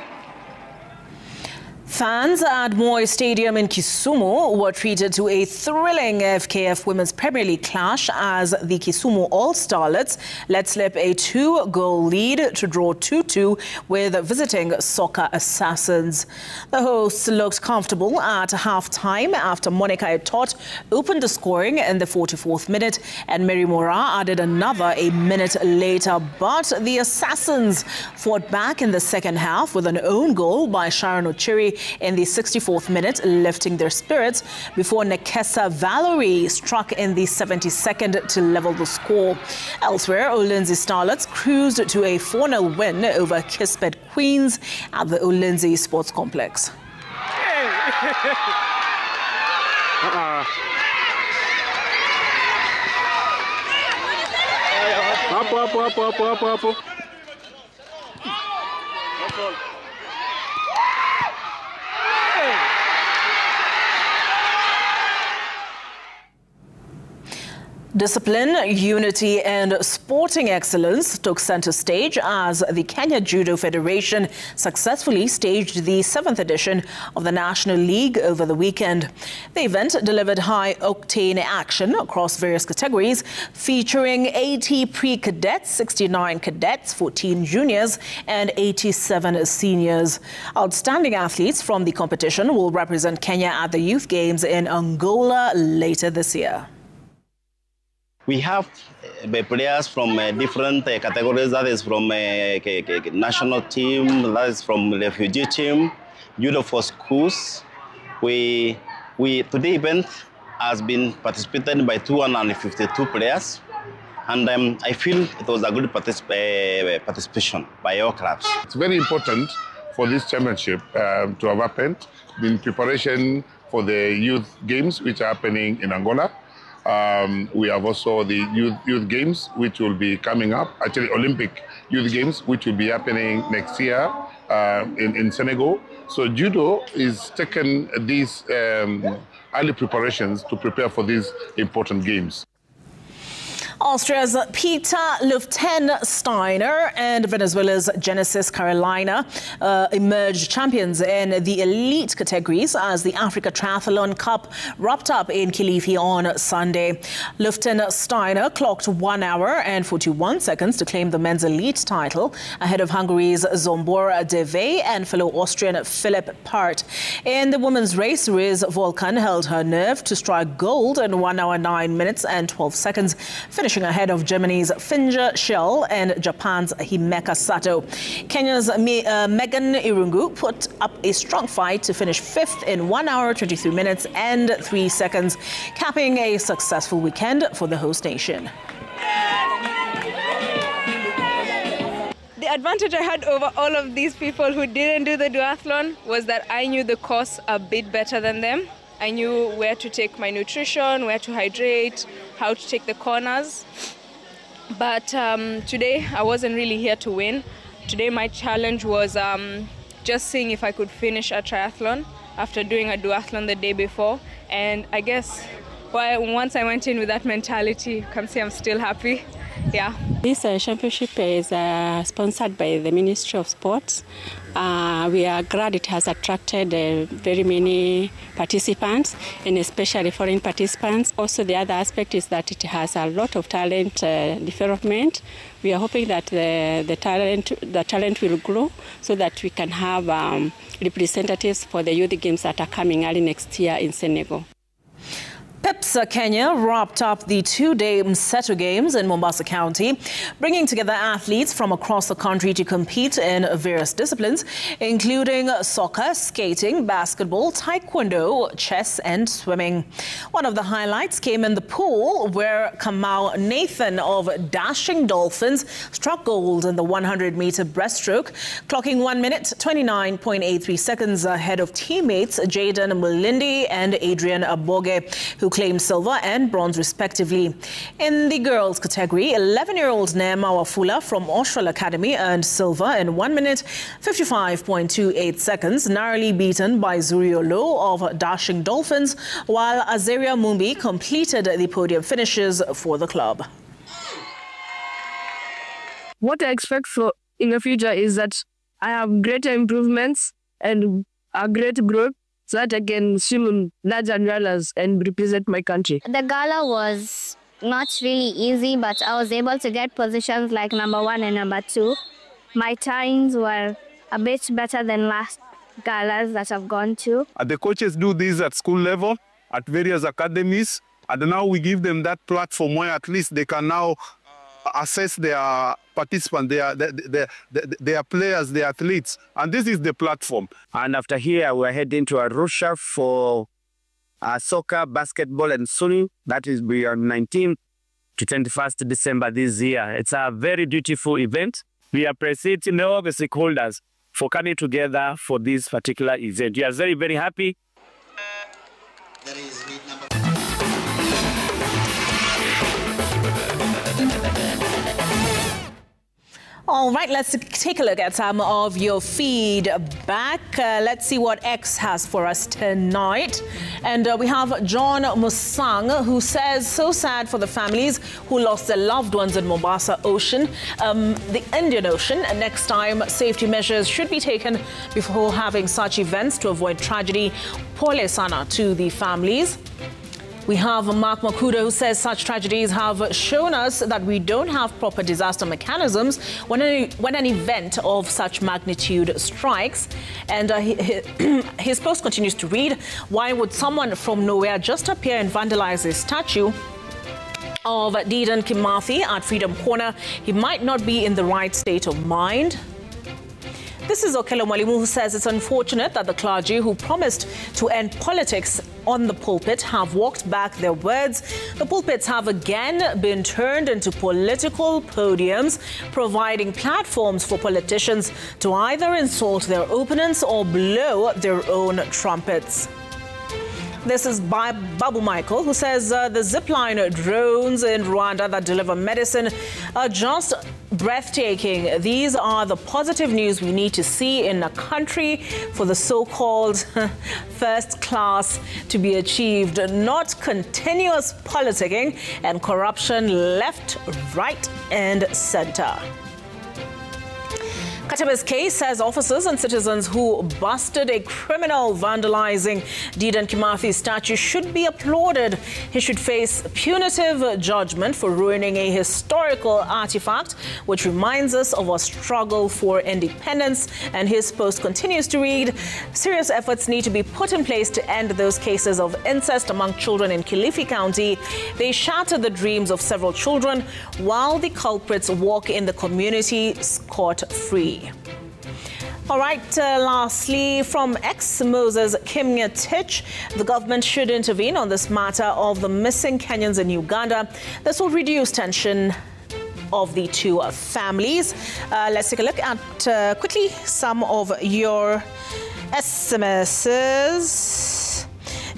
Fans at Moi Stadium in Kisumu were treated to a thrilling FKF Women's Premier League clash as the Kisumu All-Starlets let slip a 2-goal lead to draw 2-2 with visiting Soccer Assassins. The hosts looked comfortable at half-time after Monica Etot opened the scoring in the 44th minute and Mary Mora added another a minute later. But the Assassins fought back in the second half with an own goal by Sharon Ochiri in the 64th minute, lifting their spirits before Nekesa Valerie struck in the 72nd to level the score. Elsewhere, Ulinzi Starlets cruised to a 4-0 win over Kispet Queens at the Ulinzi Sports Complex. Discipline, unity and sporting excellence took center stage as the Kenya Judo Federation successfully staged the 7th edition of the National League over the weekend. The event delivered high-octane action across various categories, featuring 80 pre-cadets, 69 cadets, 14 juniors and 87 seniors. Outstanding athletes from the competition will represent Kenya at the Youth Games in Angola later this year. We have players from different categories. That is from national team, that is from refugee team, judo for schools. Today event has been participated by 252 players, and I feel it was a good participation by all clubs. It's very important for this championship to have happened in preparation for the youth games which are happening in Angola. We have also the youth games, which will be coming up, actually Olympic youth games, which will be happening next year in Senegal. So judo is taking these early preparations to prepare for these important games. Austria's Peter Luftensteiner and Venezuela's Genesis Carolina emerged champions in the elite categories as the Africa Triathlon Cup wrapped up in Kilifi on Sunday. Luftensteiner clocked 1 hour and 41 seconds to claim the men's elite title ahead of Hungary's Zombor Deve and fellow Austrian Philipp Part. In the women's race, Riz Volkan held her nerve to strike gold in 1 hour 9 minutes and 12 seconds, finishing ahead of Germany's Finja Schell and Japan's Himeka Sato. Kenya's Megan Irungu put up a strong fight to finish 5th in 1 hour 23 minutes and 3 seconds, capping a successful weekend for the host nation. The advantage I had over all of these people who didn't do the duathlon was that I knew the course a bit better than them. I knew where to take my nutrition, where to hydrate, how to take the corners. But today I wasn't really here to win. Today my challenge was just seeing if I could finish a triathlon after doing a duathlon the day before. And I guess once I went in with that mentality, you can see I'm still happy. Yeah. This championship is sponsored by the Ministry of Sports. We are glad it has attracted very many participants, and especially foreign participants. Also, the other aspect is that it has a lot of talent development. We are hoping that the talent will grow so that we can have representatives for the youth games that are coming early next year in Senegal. PIPSA Kenya wrapped up the 2-day Mseto Games in Mombasa County, bringing together athletes from across the country to compete in various disciplines, including soccer, skating, basketball, taekwondo, chess and swimming. One of the highlights came in the pool, where Kamau Nathan of Dashing Dolphins struck gold in the 100-meter breaststroke, clocking 1 minute 29.83 seconds ahead of teammates Jaden Mulindi and Adrian Aboge, who claimed silver and bronze respectively. In the girls category, 11-year-old Neema Wafula from Austral Academy earned silver in 1 minute 55.28 seconds, narrowly beaten by Zurio Low of Dashing Dolphins, while Azaria Mumbi completed the podium finishes for the club. What I expect in the future is that I have greater improvements and a great growth, so that I can swim in large umbrellas and represent my country. The gala was not really easy, but I was able to get positions like number 1 and number 2. My times were a bit better than last galas that I've gone to. The coaches do this at school level, at various academies, and now we give them that platform where at least they can now assess their participants, their players, their athletes, and this is the platform. And after here, we're heading to Arusha for soccer, basketball, and swimming. That is beyond 19th to 21st December this year. It's a very beautiful event. We appreciate all the stakeholders for coming together for this particular event. We are very, very happy. All right, let's take a look at some of your feedback. Let's see what X has for us tonight. And we have John Musang, who says, so sad for the families who lost their loved ones in Mombasa Ocean, the Indian Ocean. And next time, safety measures should be taken before having such events to avoid tragedy. Pole sana to the families. We have Mark Makuda, who says such tragedies have shown us that we don't have proper disaster mechanisms when an event of such magnitude strikes. And his post continues to read, why would someone from nowhere just appear and vandalize a statue of Dedan Kimathi at Freedom Corner? He might not be in the right state of mind. This is Okelo Mwalimu, who says it's unfortunate that the clergy who promised to end politics on the pulpit have walked back their words. The pulpits have again been turned into political podiums, providing platforms for politicians to either insult their opponents or blow their own trumpets. This is by Babu Michael, who says the zipline drones in Rwanda that deliver medicine are just breathtaking. These are the positive news we need to see in a country for the so-called first class to be achieved, not continuous politicking and corruption left, right, and center. Katabe's case says officers and citizens who busted a criminal vandalizing Dedan Kimathi's statue should be applauded. He should face punitive judgment for ruining a historical artifact, which reminds us of our struggle for independence. And his post continues to read, serious efforts need to be put in place to end those cases of incest among children in Kilifi County. They shatter the dreams of several children while the culprits walk in the community scot-free. All right, lastly, from ex-Moses Kimya Tich, the government should intervene on this matter of the missing Kenyans in Uganda. This will reduce tension of the two families. Let's take a look at quickly some of your SMSs.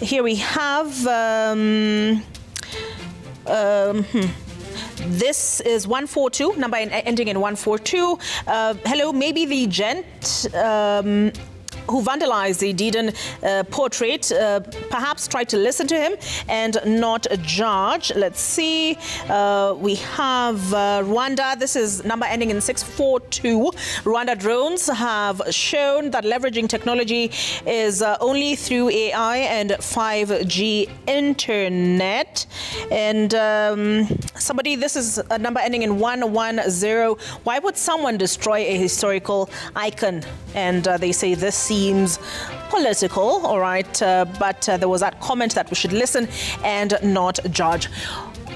Here we have this is 142, number ending in 142. Hello, maybe the gent who vandalized the Dedan portrait perhaps tried to listen to him and not judge. Let's see. We have Rwanda. This is number ending in 642. Rwanda drones have shown that leveraging technology is only through AI and 5G internet. And somebody, this is a number ending in 110. Why would someone destroy a historical icon? And they say this seems political, all right, but there was that comment that we should listen and not judge.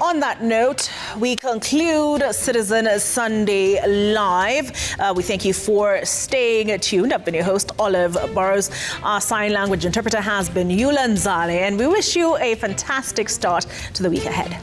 On that note, we conclude Citizen Sunday Live. We thank you for staying tuned. I've been your host, Olive Burrows. Our sign language interpreter has been Yula Nzale, and we wish you a fantastic start to the week ahead.